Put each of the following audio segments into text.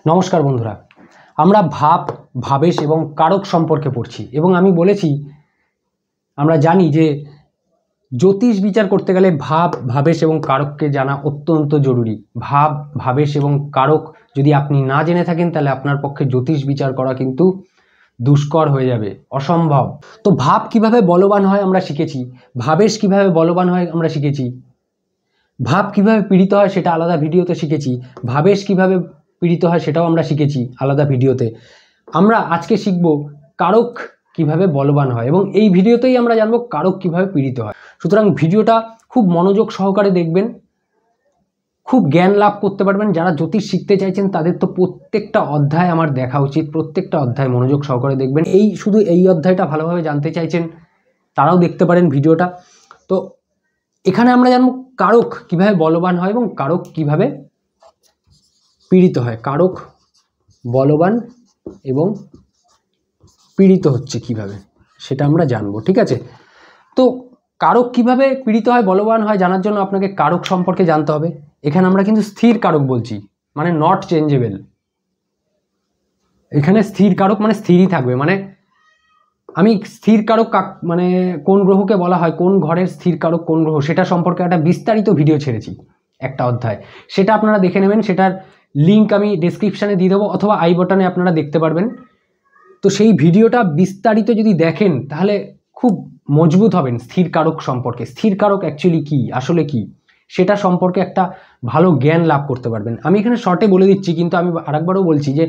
নমস্কার বন্ধুরা, আমরা ভাব, ভাবেশ এবং কারক সম্পর্কে পড়ছি এবং আমি বলেছি আমরা জানি যে জ্যোতিষ বিচার করতে গেলে ভাব, ভাবেশ এবং কারককে জানা অত্যন্ত জরুরি। ভাব, ভাবেশ এবং কারক যদি আপনি না জেনে থাকেন তাহলে আপনার পক্ষে জ্যোতিষ বিচার করা কিন্তু দুষ্কর হয়ে যাবে, অসম্ভব। তো ভাব কিভাবে বলবান হয় আমরা শিখেছি, ভাবেশ কিভাবে বলবান হয় আমরা শিখেছি, ভাব কিভাবে পীড়িত হয় সেটা আলাদা ভিডিওতে শিখেছি, ভাবেশ কিভাবে পীড়িত হয় সেটাও আমরা শিখেছি আলাদা ভিডিওতে। আমরা আজকে শিখব কারক কিভাবে বলবান হয় এবং এই ভিডিওতেই আমরা জানবো কারক কিভাবে পীড়িত হয়। সুতরাং ভিডিওটা খুব মনোযোগ সহকারে দেখবেন, খুব জ্ঞান লাভ করতে পারবেন। যারা জ্যোতিষ শিখতে চাইছেন তাদের তো প্রত্যেকটা অধ্যায় আমার দেখা উচিত, প্রত্যেকটা অধ্যায় মনোযোগ সহকারে দেখবেন। শুধু এই অধ্যায়টা ভালোভাবে জানতে চাইছেন তারাও দেখতে পারেন ভিডিওটা। তো এখানে আমরা জানবো কারক কিভাবে বলবান হয় এবং কারক কিভাবে পীড়িত হয়। কারক বলবান এবং পীড়িত হচ্ছে কিভাবে সেটা আমরা জানবো, ঠিক আছে? তো কারক কিভাবে পীড়িত হয়, বলবান হয় জানার জন্য আপনাকে কারক সম্পর্কে জানতে হবে। এখানে আমরা কিন্তু স্থির কারক বলছি, মানে নট চেঞ্জেবল। এখানে স্থির কারক মানে স্থিরই থাকবে। মানে আমি স্থির কারক মানে কোন গ্রহকে বলা হয়, কোন ঘরের স্থির কারক কোন গ্রহ সেটা সম্পর্কে একটা বিস্তারিত ভিডিও ছেড়েছি, একটা অধ্যায়। সেটা আপনারা দেখে নেবেন, সেটার লিঙ্ক আমি ডেসক্রিপশানে দিয়ে দেবো অথবা আই বাটনে আপনারা দেখতে পারবেন। তো সেই ভিডিওটা বিস্তারিত যদি দেখেন তাহলে খুব মজবুত হবেন স্থির কারক সম্পর্কে। স্থির কারক অ্যাকচুয়ালি কী, আসলে কি, সেটা সম্পর্কে একটা ভালো জ্ঞান লাভ করতে পারবেন। আমি এখানে শর্টে বলে দিচ্ছি, কিন্তু আমি আরেকবারও বলছি যে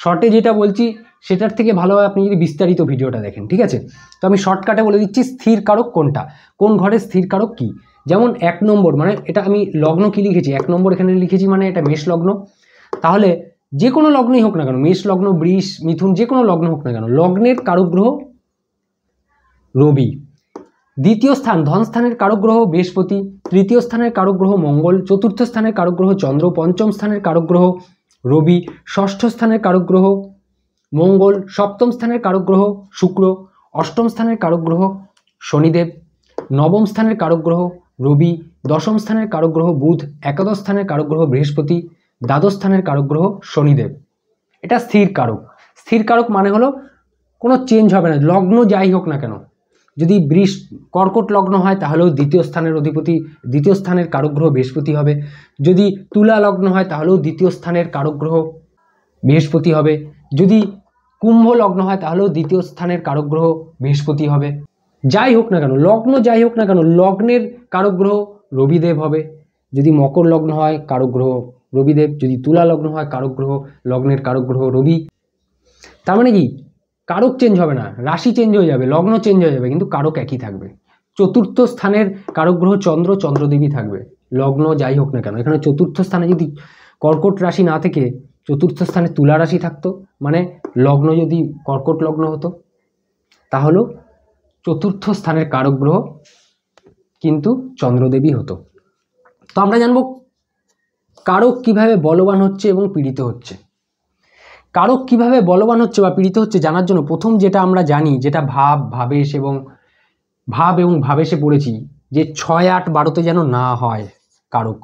শর্টে যেটা বলছি সেটার থেকে ভালোভাবে আপনি যদি বিস্তারিত ভিডিওটা দেখেন, ঠিক আছে? তো আমি শর্টকাটে বলে দিচ্ছি স্থির কারক কোনটা, কোন ঘরের স্থির কারক কী। যেমন 1 নম্বর, মানে এটা আমি লগ্ন কি লিখেছি, 1 নম্বর এখানে লিখেছি, মানে এটা মেষ লগ্ন। তাহলে যে কোনো লগ্নই হোক না কেন, মেষ লগ্ন, বৃষ, মিথুন, যে কোনো লগ্ন হোক না কেন, লগ্নের কারক গ্রহ রবি। দ্বিতীয় স্থান ধনস্থানের কারক গ্রহ বৃহস্পতি। তৃতীয় স্থানের কারক গ্রহ মঙ্গল। চতুর্থ স্থানের কারক গ্রহ চন্দ্র। পঞ্চম স্থানের কারক গ্রহ রবি। ষষ্ঠ স্থানের কারক গ্রহ মঙ্গল। সপ্তম স্থানের কারক গ্রহ শুক্র। অষ্টম স্থানের কারক গ্রহ শনিদেব। নবম স্থানের কারক গ্রহ রবি। দশম স্থানের কারক গ্রহ বুধ। একাদশ স্থানের কারক গ্রহ বৃহস্পতি। দ্বাদশ স্থানের কারক গ্রহ শনিদেব। এটা স্থির কারক। স্থির কারক মানে হলো কোনো চেঞ্জ হবে না, লগ্ন যাই হোক না কেন। যদি কর্কট লগ্ন হয় তাহলেও দ্বিতীয় স্থানের অধিপতি, দ্বিতীয় স্থানের কারক গ্রহ বৃহস্পতি হবে। যদি তুলা লগ্ন হয় তাহলেও দ্বিতীয় স্থানের কারক গ্রহ বৃহস্পতি হবে। যদি কুম্ভ লগ্ন হয় তাহলেও দ্বিতীয় স্থানের কারক গ্রহ বৃহস্পতি হবে। যাই হোক না কেন, লগ্ন যাই হোক না কেন, লগ্নের কারক গ্রহ রবিদেব হবে। যদি মকর লগ্ন হয় কারক গ্রহ রবিদেব। যদি তুলা লগ্ন হয় কারক গ্রহ, লগ্নের কারক গ্রহ রবি। তার মানে কি, কারক চেঞ্জ হবে না, রাশি চেঞ্জ হয়ে যাবে, লগ্ন চেঞ্জ হয়ে যাবে, কিন্তু কারক একই থাকবে। চতুর্থ স্থানের কারক গ্রহ চন্দ্র, চন্দ্রদেবী থাকবে, লগ্ন যাই হোক না কেন। এখানে চতুর্থ স্থানে যদি কর্কট রাশি না থেকে চতুর্থ স্থানে তুলা রাশি থাকতো, মানে লগ্ন যদি কর্কট লগ্ন হতো, তাহলেও চতুর্থ স্থানের কারক গ্রহ কিন্তু চন্দ্রদেবী হতো। তো আমরা জানবো কারক কিভাবে বলবান হচ্ছে এবং পীড়িত হচ্ছে। কারক কিভাবে বলবান হচ্ছে বা পীড়িত হচ্ছে জানার জন্য প্রথম যেটা আমরা জানি, যেটা ভাব, ভাবেশ এবং ভাবেশে পড়েছি, যে 6, 8, 12তে যেন না হয় কারক।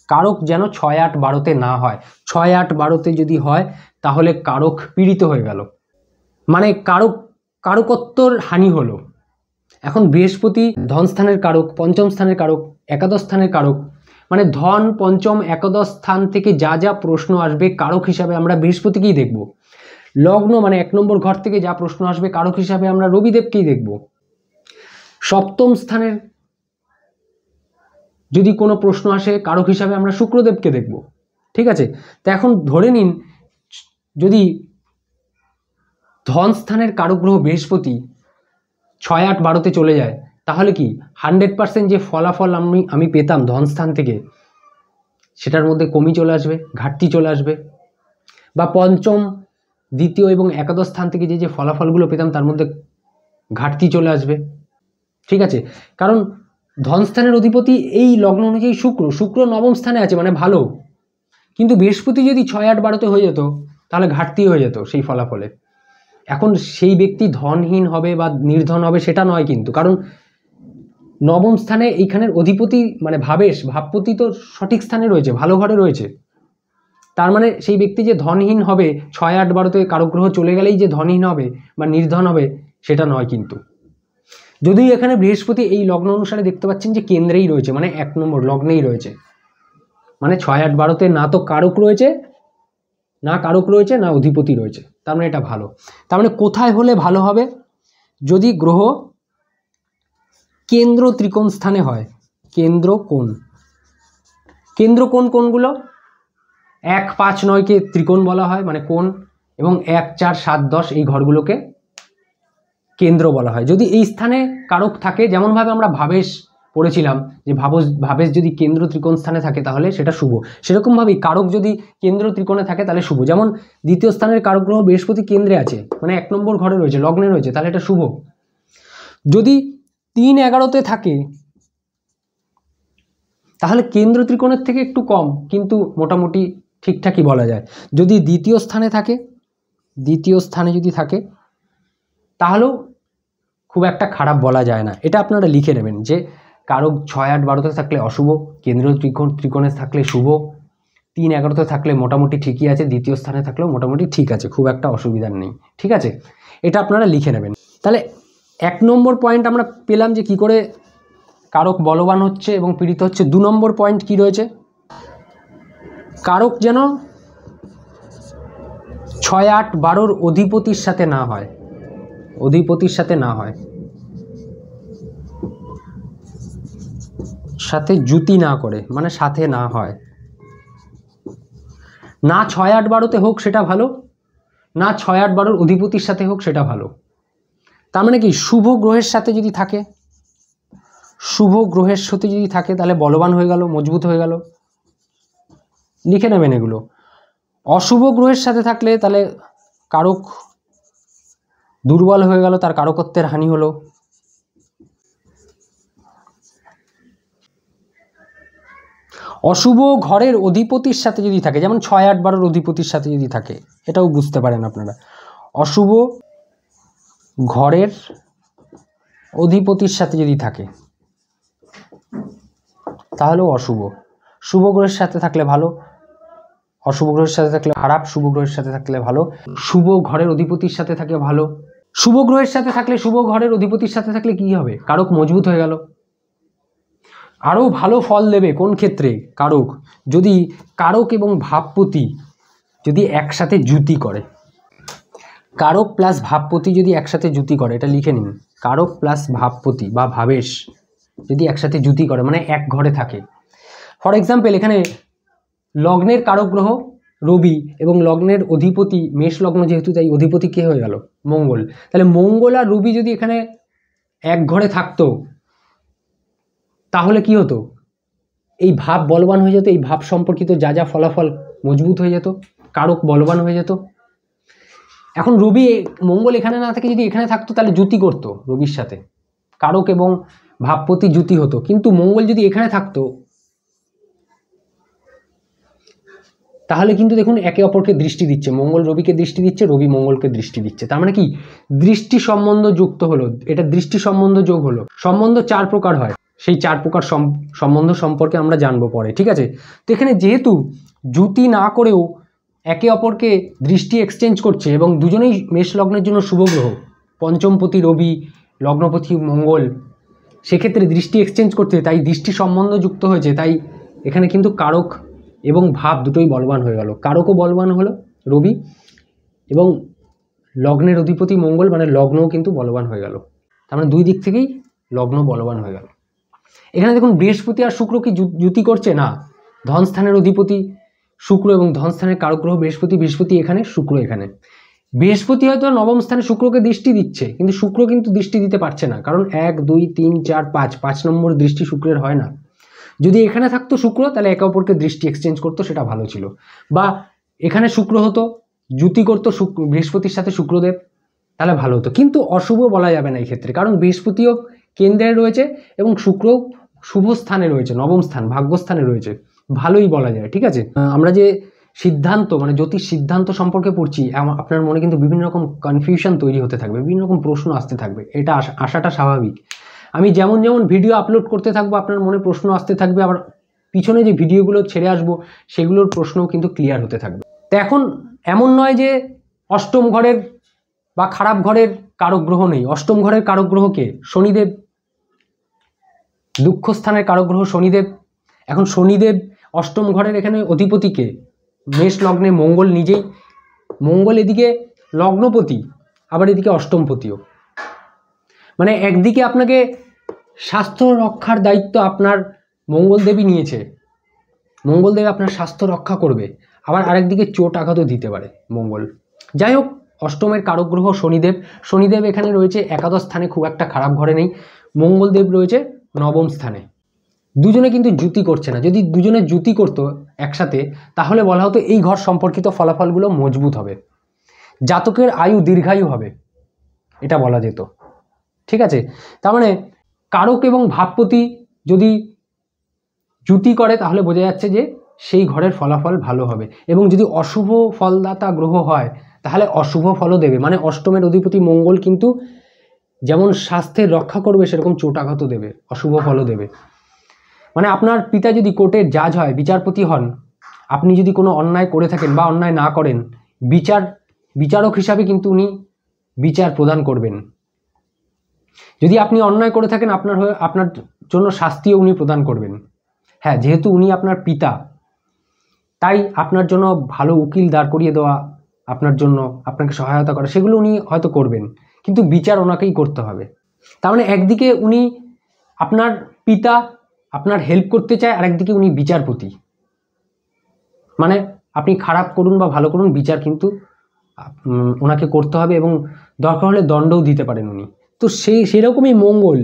কারক যেন 6, 8, 12তে না হয়। 6, 8, 12তে যদি হয় তাহলে কারক পীড়িত হয়ে গেল, মানে কারকত্বর হানি হলো। এখন বৃহস্পতি ধনস্থানের কারক, পঞ্চম স্থানের কারক, একাদশ স্থানের কারক, মানে ধন, পঞ্চম, একাদশ স্থান থেকে যা যা প্রশ্ন আসবে কারক হিসাবে আমরা বৃহস্পতিকেই দেখব। লগ্ন মানে 1 নম্বর ঘর থেকে যা প্রশ্ন আসবে কারক হিসাবে আমরা রবিদেবকেই দেখব। সপ্তম স্থানের যদি কোনো প্রশ্ন আসে কারক হিসাবে আমরা শুক্রদেবকে দেখব, ঠিক আছে? তো এখন ধরে নিন যদি ধন স্থানের কারক গ্রহ বৃহস্পতি 6, 8, 12তে চলে যায়, তাহলে কি 100% যে ফলাফল আমি পেতাম ধনস্থান থেকে সেটার মধ্যে কমি চলে আসবে, ঘাটতি চলে আসবে। বা পঞ্চম, দ্বিতীয় এবং একাদশ স্থান থেকে যে ফলাফলগুলো পেতাম তার মধ্যে ঘাটতি চলে আসবে, ঠিক আছে? কারণ ধনস্থানের অধিপতি এই লগ্ন অনুযায়ী শুক্র নবম স্থানে আছে, মানে ভালো। কিন্তু বৃহস্পতি যদি 6, 8, 12তে হয়ে যেত তাহলে ঘাটতি হয়ে যেত সেই ফলাফলে। এখন সেই ব্যক্তি ধনহীন হবে বা নির্ধন হবে সেটা নয়, কিন্তু কারণ নবম স্থানে এইখানের অধিপতি মানে ভাবেশ, ভাবপতি তো সঠিক স্থানে রয়েছে, ভালো ঘরে রয়েছে। তার মানে সেই ব্যক্তি যে ধনহীন হবে, 6, 8, 12-তে কারক গ্রহ চলে গেলেই যে ধনহীন হবে বা নির্ধন হবে সেটা নয়। কিন্তু যদি এখানে বৃহস্পতি এই লগ্ন অনুসারে দেখতে পাচ্ছেন যে কেন্দ্রেই রয়েছে, মানে 1 নম্বর লগ্নেই রয়েছে, মানে 6, 8, 12-তে না তো কারক রয়েছে, না অধিপতি রয়েছে, তার মানে এটা ভালো। তার মানে কোথায় হলে ভালো হবে? যদি গ্রহ কেন্দ্র ত্রিকোণ স্থানে হয়। কেন্দ্র কোণ কোনগুলো? 1, 5, 9-কে ত্রিকোণ বলা হয়, মানে কোণ, এবং 1, 4, 7, 10 এই ঘরগুলোকে কেন্দ্র বলা হয়। যদি এই স্থানে কারক থাকে, যেমনভাবে আমরা ভাবেশ পড়েছিলাম যে ভাবেশ যদি কেন্দ্র ত্রিকোণ স্থানে থাকে তাহলে সেটা শুভ, সেরকমভাবেই কারক যদি কেন্দ্র ত্রিকোণে থাকে তাহলে শুভ। যেমন দ্বিতীয় স্থানের কারক গ্রহ বৃহস্পতি কেন্দ্রে আছে, মানে 1 নম্বর ঘরে রয়েছে, লগ্নে রয়েছে, তাহলে এটা শুভ। যদি 3, 11-তে থাকে তাহলে কেন্দ্র ত্রিকোণের থেকে একটু কম, কিন্তু মোটামুটি ঠিকঠাকই বলা যায়। যদি দ্বিতীয় স্থানে যদি থাকে তাহলেও খুব একটা খারাপ বলা যায় না। এটা আপনারা লিখে নেবেন যে কারক 6, 8, 12-তে থাকলে অশুভ, কেন্দ্রীয় ত্রিকোণে থাকলে শুভ, 3, 11-তে থাকলে মোটামুটি ঠিকই আছে, দ্বিতীয় স্থানে থাকলেও মোটামুটি ঠিক আছে, খুব একটা অসুবিধা নেই। ঠিক আছে, এটা আপনারা লিখে নেবেন। তাহলে 1 নম্বর পয়েন্ট আমরা পেলাম যে কি করে কারক বলবান হচ্ছে এবং পীড়িত হচ্ছে। 2 নম্বর পয়েন্ট কি রয়েছে? কারক যেন 6, 8, 12-র অধিপতির সাথে না হয়, সাথে জুতি না করে, মানে সাথে না হয়। না 6, 8, 12-তে হোক সেটা ভালো, না 6, 8, 12-র অধিপতির সাথে হোক সেটা ভালো। তার মানে কি শুভ গ্রহের সাথে যদি থাকে, তাহলে বলবান হয়ে গেল, মজবুত হয়ে গেল, লিখে নেবেন এগুলো। অশুভ গ্রহের সাথে থাকলে তাহলে কারক দুর্বল হয়ে গেল, তার কারকত্বের হানি হলো। অশুভ ঘরের অধিপতির সাথে যদি থাকে, যেমন 6, 8, 12-র অধিপতির সাথে যদি থাকে, এটাও বুঝতে পারেন আপনারা। অশুভ ঘরের অধিপতির সাথে যদি থাকে তাহলেও অশুভ। শুভ গ্রহের সাথে থাকলে ভালো, অশুভ গ্রহের সাথে থাকলে খারাপ, শুভ গ্রহের সাথে থাকলে ভালো। শুভ ঘরের অধিপতির সাথে থাকে ভালো। শুভ গ্রহের সাথে থাকলে, শুভ ঘরের অধিপতির সাথে থাকলে কি হবে? কারক মজবুত হয়ে গেল, আরও ভালো ফল দেবে। কোন ক্ষেত্রে? কারক যদি কারক এবং ভাবপতি যদি একসাথে জুতি করে, কারক প্লাস ভাবপতি যদি একসাথে জুতি করে, এটা লিখে নিন, কারক প্লাস ভাবপতি বা ভাবেশ যদি একসাথে জুতি করে, মানে এক ঘরে থাকে। ফর এক্সাম্পল, এখানে লগ্নের কারক গ্রহ রবি এবং লগ্নের অধিপতি মেষ লগ্ন, যেহেতু তাই অধিপতি কে হয়ে গেল? মঙ্গল। তাহলে মঙ্গল আর রবি যদি এখানে এক ঘরে থাকতো তাহলে কি হতো? এই ভাব বলবান হয়ে যেত, এই ভাব সম্পর্কিত যা যা ফলাফল মজবুত হয়ে যেত, কারক বলবান হয়ে যেত। এখন মঙ্গল এখানে না থেকে যদি এখানে থাকতো তাহলে জুতি করতো রবির সাথে, কারক এবং ভাবপতি জুতি হতো। কিন্তু মঙ্গল যদি এখানে থাকতো তাহলে কিন্তু দেখুন একে অপরকে দৃষ্টি দিচ্ছে, মঙ্গল রবিকে দৃষ্টি দিচ্ছে, রবি মঙ্গলকে দৃষ্টি দিচ্ছে। তার মানে কি দৃষ্টি সম্বন্ধ যুক্ত হলো, এটা দৃষ্টি সম্বন্ধ যোগ হলো। সম্বন্ধ 4 প্রকার হয়, সেই 4 প্রকার সম্বন্ধ সম্পর্কে আমরা জানবো পরে। ঠিক আছে, তো এখানে যেহেতু জুতি না করেও একে অপরকে দৃষ্টি এক্সচেঞ্জ করছে এবং দুজনেই মেষ লগ্নের জন্য শুভ গ্রহ, পঞ্চমপতি রবি, লগ্নপতি মঙ্গল, সেক্ষেত্রে দৃষ্টি এক্সচেঞ্জ করতে, তাই দৃষ্টি সম্বন্ধ যুক্ত হয়েছে, তাই এখানে কিন্তু কারক এবং ভাব দুটোই বলবান হয়ে গেল। কারকও বলবান হলো রবি এবং লগ্নের অধিপতি মঙ্গল, মানে লগ্নও কিন্তু বলবান হয়ে গেল। তার মানে দুই দিক থেকেই লগ্ন বলবান হয়ে গেল। এখানে দেখুন বৃহস্পতি আর শুক্র কি জুতি করছে? না, ধনস্থানের অধিপতি শুক্র এবং ধনস্থানের কারক গ্রহ বৃহস্পতি এখানে, শুক্র এখানে। বৃহস্পতি হয়তো নবম স্থানে শুক্রকে দৃষ্টি দিচ্ছে, কিন্তু শুক্র কিন্তু দৃষ্টি দিতে পারছে না, কারণ 1, 2, 3, 4, 5 নম্বর দৃষ্টি শুক্রের হয় না। যদি এখানে থাকতো শুক্র তাহলে একে অপরকে দৃষ্টি এক্সচেঞ্জ করতো, সেটা ভালো ছিল। বা এখানে শুক্র হতো, জুতি করতো বৃহস্পতির সাথে শুক্রদেব, তাহলে ভালো হতো। কিন্তু অশুভ বলা যাবে না এই ক্ষেত্রে, কারণ বৃহস্পতিও কেন্দ্রে রয়েছে এবং শুক্রও শুভ স্থানে রয়েছে, নবম স্থান ভাগ্যস্থানে রয়েছে, ভালোই বলা যায়। ঠিক আছে, আমরা যে সিদ্ধান্ত মানে জ্যোতিষ সিদ্ধান্ত সম্পর্কে পড়ছি, আপনার মনে কিন্তু বিভিন্ন রকম কনফিউশন তৈরি হতে থাকবে, বিভিন্ন রকম প্রশ্ন আসতে থাকবে, এটা আসাটা স্বাভাবিক। আমি যেমন যেমন ভিডিও আপলোড করতে থাকবো আপনার মনে প্রশ্ন আসতে থাকবে, আবার পিছনে যে ভিডিওগুলো ছেড়ে আসবো সেগুলোর প্রশ্নও কিন্তু ক্লিয়ার হতে থাকবে। তো এখন এমন নয় যে অষ্টম ঘরের বা খারাপ ঘরের কারক গ্রহ নেই। অষ্টম ঘরের কারক গ্রহকে শনিদেব, দুঃখ স্থানের কারক গ্রহ শনিদেব। এখন শনিদেব অষ্টম ঘরের এখানে অধিপতিকে, মেষ লগ্নে মঙ্গল নিজেই, মঙ্গল এদিকে লগ্নপতি আবার এদিকে অষ্টমপতিও। মানে একদিকে আপনাকে স্বাস্থ্য রক্ষার দায়িত্ব আপনার মঙ্গলদেবই নিয়েছে, মঙ্গলদেব আপনার স্বাস্থ্য রক্ষা করবে, আবার আরেকদিকে চোট আঘাতও দিতে পারে মঙ্গল। যাই হোক, অষ্টমের কারক গ্রহ শনিদেব। শনিদেব এখানে রয়েছে একাদশ স্থানে, খুব একটা খারাপ ঘরে নেই। মঙ্গলদেব রয়েছে নবম স্থানে। দুজনে কিন্তু জুতি করছে না। যদি দুজনে জুতি করতো একসাথে তাহলে বলা হতো এই ঘর সম্পর্কিত ফলাফলগুলো মজবুত হবে, জাতকের আয়ু দীর্ঘায়ু হবে, এটা বলা যেত। ঠিক আছে, তার মানে কারক এবং ভাবপতি যদি জুতি করে তাহলে বোঝা যাচ্ছে যে সেই ঘরের ফলাফল ভালো হবে। এবং যদি অশুভ ফলদাতা গ্রহ হয় তাহলে অশুভ ফলও দেবে। মানে অষ্টমের অধিপতি মঙ্গল কিন্তু যেমন স্বাস্থ্যের রক্ষা করবে সেরকম চোট আঘাতও দেবে, অশুভ ফলও দেবে। মানে আপনার পিতা যদি কোর্টের জাজ হয়, বিচারপতি হন, আপনি যদি কোনো অন্যায় করে থাকেন বা অন্যায় না করেন, বিচারক হিসাবে কিন্তু উনি বিচার প্রদান করবেন। যদি আপনি অন্যায় করে থাকেন আপনার জন্য শাস্তিও উনি প্রদান করবেন। হ্যাঁ, যেহেতু উনি আপনার পিতা, তাই আপনার জন্য ভালো উকিল দাঁড় করিয়ে দেওয়া, আপনার জন্য আপনাকে সহায়তা করা, সেগুলো উনি হয়তো করবেন, কিন্তু বিচার ওনাকেই করতে হবে। তার মানে একদিকে উনি আপনার পিতা, আপনার হেল্প করতে চায়, আর একদিকে উনি বিচারপতি। মানে আপনি খারাপ করুন বা ভালো করুন, বিচার কিন্তু ওনাকে করতে হবে, এবং দরকার হলে দণ্ডও দিতে পারেন উনি। তো সেরকমই মঙ্গল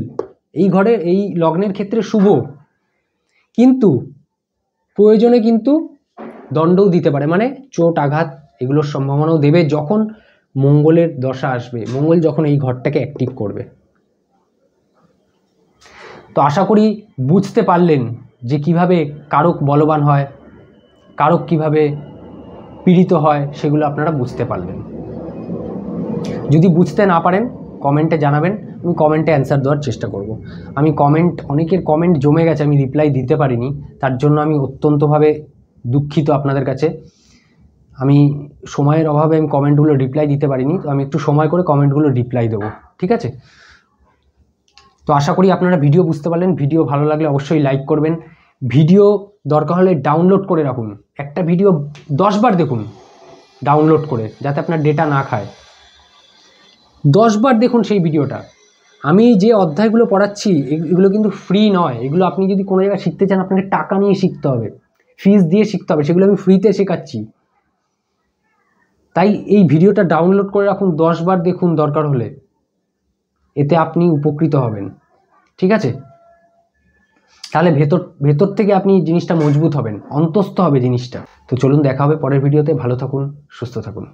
এই ঘরে, এই লগ্নের ক্ষেত্রে শুভ, কিন্তু প্রয়োজনে কিন্তু দণ্ডও দিতে পারে। মানে চোট আঘাত এগুলোর সম্ভাবনাও দেবে যখন মঙ্গলের দশা আসবে, মঙ্গল যখন এই ঘরটাকে অ্যাক্টিভ করবে। তো আশা করি বুঝতে পারলেন যে কিভাবে কারক বলবান হয়, কারক কিভাবে পীড়িত হয়, সেগুলো আপনারা বুঝতে পারলেন। যদি বুঝতে না পারেন কমেন্টে জানাবেন, আমি কমেন্টে অ্যান্সার দেওয়ার চেষ্টা করব। আমি অনেকের কমেন্ট জমে গেছে, আমি রিপ্লাই দিতে পারিনি, তার জন্য আমি অত্যন্তভাবে দুঃখিত আপনাদের কাছে। আমি সময়ের অভাবে আমি কমেন্টগুলো রিপ্লাই দিতে পারিনি, তো আমি একটু সময় করে কমেন্টগুলো রিপ্লাই দেবো, ঠিক আছে? তো আশা করি আপনারা ভিডিও বুঝতে পারলেন। ভিডিও ভালো লাগলে অবশ্যই লাইক করবেন। ভিডিও দরকার হলে ডাউনলোড করে রাখুন, একটা ভিডিও 10 বার দেখুন ডাউনলোড করে, যাতে আপনার ডেটা না খায়। 10 বার দেখুন সেই ভিডিওটা। আমি যে অধ্যায়গুলো পড়াচ্ছি এগুলো কিন্তু ফ্রি নয়। এগুলো আপনি যদি কোনো জায়গায় শিখতে চান আপনাকে টাকা নিয়ে শিখতে হবে, ফিস দিয়ে শিখতে হবে। সেগুলো আমি ফ্রিতে শেখাচ্ছি। তাই এই ভিডিওটা ডাউনলোড করে রাখুন, 10 বার দেখুন দরকার হলে, এতে আপনি উপকৃত হবেন। ঠিক আছে? তাহলে ভেতর থেকে আপনি জিনিসটা মজবুত হবেন, অন্তস্থ হবে জিনিসটা। তো চলুন দেখা হবে পরের ভিডিওতে। ভালো থাকুন, সুস্থ থাকুন।